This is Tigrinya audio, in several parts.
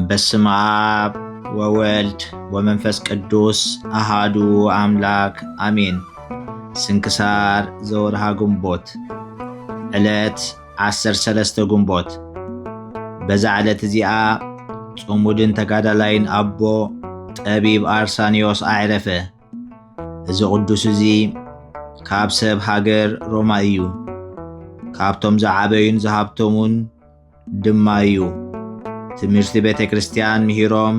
በስመ አብ ወወልድ ወመንፈስ ቅዱስ አሃዱ አምላክ አሜን። ስንክሳር ዘወርሃ ግንቦት ዕለት 13 ግንቦት። በዛ ዕለት እዚኣ ጽሙድን ተጋዳላይን አቦ ጠቢብ አርሳኒዮስ አዕረፈ። እዚ ቅዱስ እዚ ካብ ሰብ ሃገር ሮማ እዩ። ካብቶም ዝዓበዩን ዝሃብቶሙን ድማ እዩ። ትምህርቲ ቤተ ክርስቲያን ምሂሮም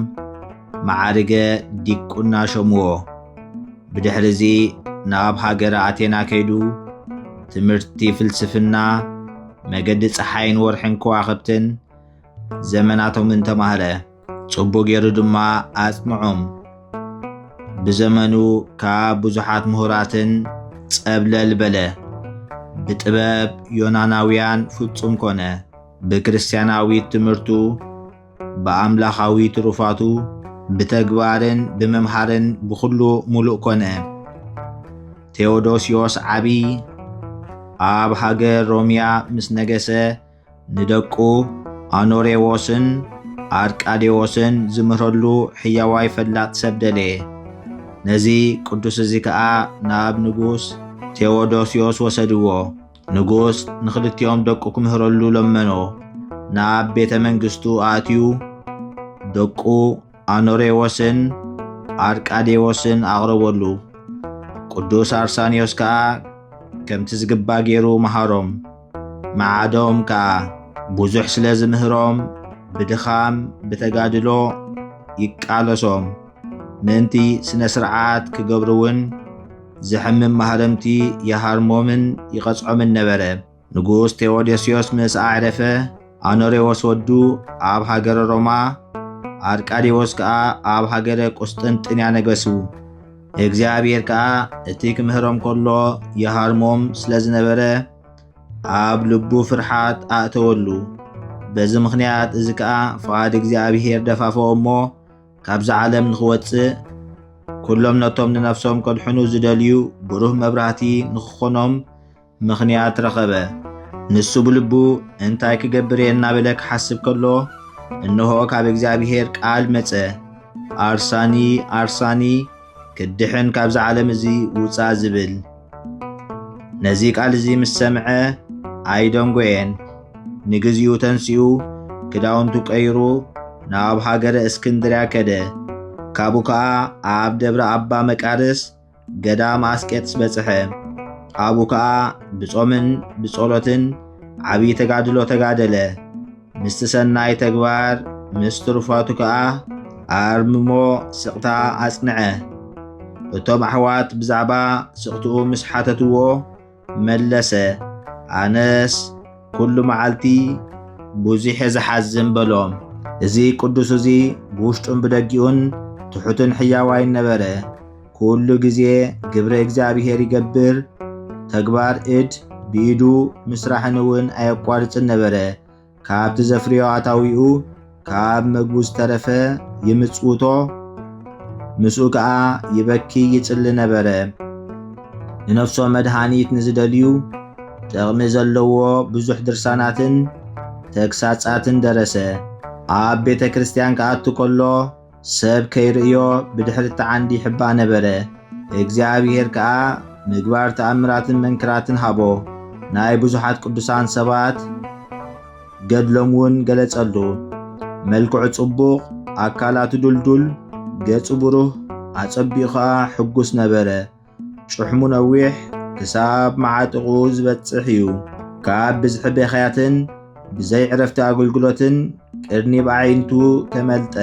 ማዕርገ ዲቁና ሾምዎ። ብድሕሪ እዚ ናብ ሃገረ አቴና ከይዱ ትምህርቲ ፍልስፍና መገዲ ፀሓይን ወርሕን ከዋኽብትን ዘመናቶምን ተማህረ። ጽቡቕ ገይሩ ድማ አጽንዖም። ብዘመኑ ካብ ብዙሓት ምሁራትን ጸብለል በለ። ብጥበብ ዮናናውያን ፍጹም ኮነ። ብክርስቲያናዊ ትምህርቱ በአምላኻዊ ትሩፋቱ ብተግባርን ብምምሃርን ብኩሉ ሙሉእ ኮነ። ቴዎዶስዮስ ዓብይ ኣብ ሃገር ሮሚያ ምስ ነገሰ ንደቁ አኖሬዎስን አርቃዴዎስን ዝምረሉ ሕያዋይ ፈላጥ ሰብ ደለየ። ነዚ ቅዱስ እዚ ከዓ ናብ ንጉስ ቴዎዶስዮስ ወሰድዎ። ንጉስ ንክልቲኦም ደቁ ክምህረሉ ለመኖ። ናብ ቤተ መንግስቱ አትዩ ደቁ አኖሬዎስን አርቃዴዎስን አቅረበሉ። ቅዱስ አርሳኒዮስ ከዓ ከምቲ ዝግባ ገይሩ መሃሮም። መዓዶም ከዓ ብዙሕ ስለ ዝምህሮም ብድኻም ብተጋድሎ ይቃለሶም። ምንቲ ስነ ስርዓት ክገብሩውን ዝሕምም ማህረምቲ የሃርሞምን ይቐጽዖምን ነበረ። ንጉስ ቴዎዶስዮስ ምስ አዕረፈ አኖሬዎስ ወዱ ኣብ ሃገረ ሮማ፣ አርቃዴዎስ ከዓ ኣብ ሃገረ ቁስጥንጥንያ ነገሱ። እግዚአብሔር ከዓ እቲ ክምህሮም ከሎ የሃርሞም ስለ ዝነበረ ኣብ ልቡ ፍርሓት ኣእተወሉ። በዚ ምኽንያት እዚ ከዓ ፍቓድ እግዚአብሔር ደፋፈዎ እሞ ካብዚ ዓለም ንኽወፅእ ኩሎም ነቶም ንነፍሶም ከድሕኑ ዝደልዩ ብሩህ መብራህቲ ንኽኾኖም ምኽንያት ረኸበ። ንሱ ብልቡ እንታይ ክገብር እየ እናበለ ክሓስብ ከሎ እነሆ ካብ እግዚአብሔር ቃል መጸ። አርሳኒ አርሳኒ ክድሕን ካብዚ ዓለም እዚ ውፃ ዝብል። ነዚ ቃል እዚ ምስ ሰምዐ ኣይደንጎየን። ንግዚኡ ተንሲኡ ክዳውንቱ ቀይሩ ናብ ሃገረ እስክንድርያ ከደ። ካብኡ ከዓ ኣብ ደብረ አባ መቃርስ ገዳም አስቄጥስ በጽሐ። ኣብኡ ከዓ ብጾምን ብጸሎትን ዓብይ ተጋድሎ ተጋደለ። ምስቲ ሰናይ ተግባር ምስ ትሩፋቱ ከዓ ኣርምሞ ስቕታ አጽንዐ። እቶም ኣሕዋት ብዛዕባ ስቕትኡ ምስ ሓተትዎ መለሰ። ኣነስ ኩሉ መዓልቲ ብዙሕ ዝሓዝን በሎም። እዚ ቅዱስ እዚ ብውሽጡን ብደጊኡን ትሑትን ሕያዋይን ነበረ። ኩሉ ግዜ ግብረ እግዚአብሔር ይገብር። ተግባር እድ ብኢዱ ምስራሕን እውን ኣየቋርጽን ነበረ። ካብቲ ዘፍርዮ ኣታዊኡ ካብ ምግቡ ዝተረፈ ይምጽውቶ፣ ምስኡ ከዓ ይበኪ ይጽሊ ነበረ። ንነፍሶም መድኃኒት ንዝደልዩ ጥቕሚ ዘለዎ ብዙሕ ድርሳናትን ተግሳጻትን ደረሰ። ኣብ ቤተ ክርስቲያን ከኣቱ ከሎ ሰብ ከይርእዮ ብድሕሪ ዓንዲ ይሕባ ነበረ። እግዚአብሔር ከዓ ምግባር ተኣምራትን መንክራትን ሃቦ። ናይ ብዙሓት ቅዱሳን ሰባት ገድሎም እውን ገለጸሉ። መልክዑ ጽቡቕ፣ ኣካላቱ ዱልዱል፣ ገጹ ብሩህ፣ ኣጸቢቑ ከዓ ሕጉስ ነበረ። ጭሕሙ ነዊሕ ክሳብ መዓጥቑ ዝበጽሕ እዩ። ካብ ብዝሒ ቤኸያትን ብዘይ ዕረፍቲ ኣገልግሎትን ቅድኒ ብዓይንቱ ተመልጠ።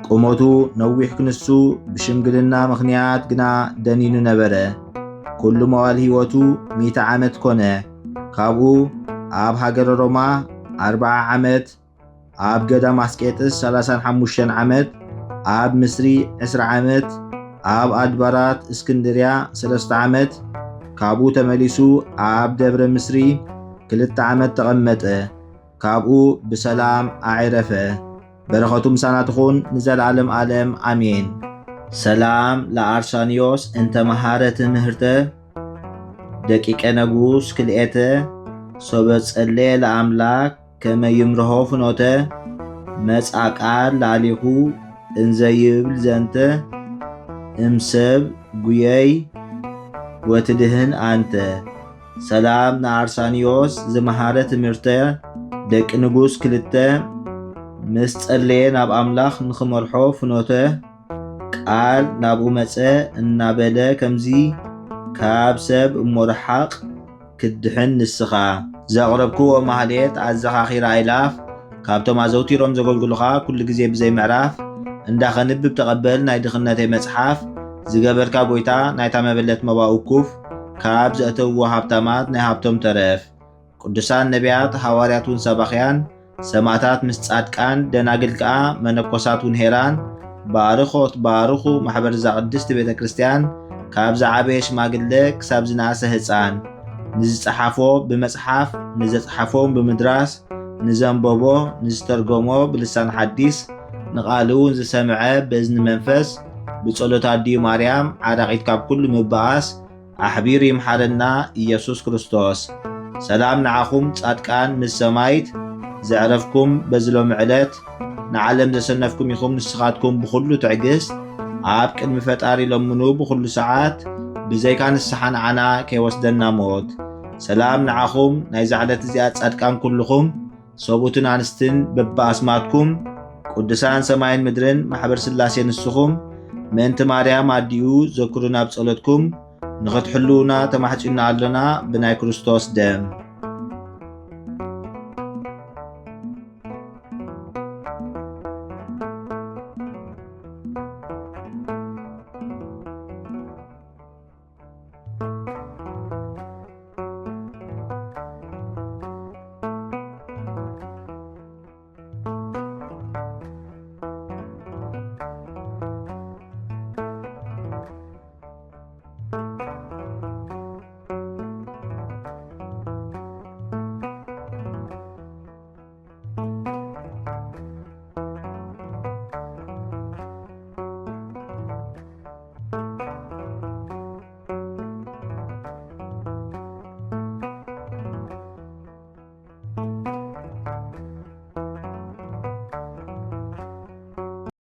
ቁመቱ ነዊሕ ክንሱ ብሽምግልና ምኽንያት ግና ደኒኑ ነበረ። ኩሉ መዋል ሕይወቱ 100 ዓመት ኮነ። ካብኡ ኣብ ሃገረ ሮማ 40 ዓመት፣ ኣብ ገዳም አስቄጥስ 35 ዓመት፣ ኣብ ምስሪ 20 ዓመት፣ ኣብ አድባራት እስክንድርያ 3 ዓመት። ካብኡ ተመሊሱ ኣብ ደብረ ምስሪ 2 ዓመት ተቐመጠ። ካብኡ ብሰላም ኣዕረፈ። በረኸቱ ምሳና ትኹን ንዘለዓለም ዓለም አሜን። ሰላም ለአርሳኒዮስ እንተ መሃረ ትምህርተ ደቂቀ ነጉስ ክልኤተ ሶበ ጸለየ ለአምላክ ከመ ይምርሆ ፍኖተ መጻቃል ላሊሁ እንዘይብል ዘንተ እምሰብ ጉየይ ወትድህን አንተ ሰላም ንአርሳኒዮስ ዝመሃረ ትምህርተ ደቂ ንጉስ ክልተ ምስ ጸለየ ናብ ኣምላኽ ንኽመርሖ ፍኖተ ቃል ናብኡ መጸ እናበለ ከምዚ ካብ ሰብ እሞርሓቕ ክድሕን ንስኻ ዘቕረብክዎ ማህሌት ኣዘኻኺራ ኣይላፍ ካብቶም ኣዘውቲሮም ዘገልግሉኻ ኩሉ ግዜ ብዘይ ምዕራፍ እንዳኸንብብ ተቐበል ናይ ድኽነተይ መጽሓፍ ዝገበርካ ጎይታ ናይታ መበለት መባኡ እኩፍ ካብ ዘእተውዎ ሃብታማት ናይ ሃብቶም ተረፍ ቅዱሳን ነቢያት ሃዋርያት እውን ሰባኽያን ሰማዕታት ምስ ጻድቃን ደናግል ከዓ መነኮሳት እውን ሄራን ባርኾት ባርኹ ማሕበር እዛ ቅድስቲ ቤተ ክርስቲያን ካብ ዝዓበየ ሽማግለ ክሳብ ዝነኣሰ ህፃን ንዝፀሓፎ ብመጽሓፍ ንዘፅሓፎም ብምድራስ ንዘንበቦ ንዝተርጎሞ ብልሳን ሓዲስ ንቓል እውን ዝሰምዐ በእዝኒ መንፈስ ብጸሎት ኣዲዩ ማርያም ዓዳቂት ካብ ኩሉ ምበኣስ ኣሕቢሩ ይምሓረና ኢየሱስ ክርስቶስ ሰላም ንዓኹም ጻድቃን ምስ ሰማይት ዘዕረፍኩም በዝሎም ዕለት ንዓለም ዘሰነፍኩም ኢኹም ንስኻትኩም ብኩሉ ትዕግስት ኣብ ቅድሚ ፈጣሪ ለምኑ ብኩሉ ሰዓት ብዘይካ ንስሓ ንዓና ከይወስደና ሞት ሰላም ንዓኹም ናይ ዛዕለት እዚኣ ጻድቃን ኩልኹም ሰቡትን ኣንስትን በብኣስማትኩም ቅዱሳን ሰማይን ምድርን ማሕበር ስላሴ ንስኹም ምእንቲ ማርያም ኣዲኡ ዘክሩና ብጸሎትኩም ንኽትሕልውና ተማሕጺና ኣለና ብናይ ክርስቶስ ደም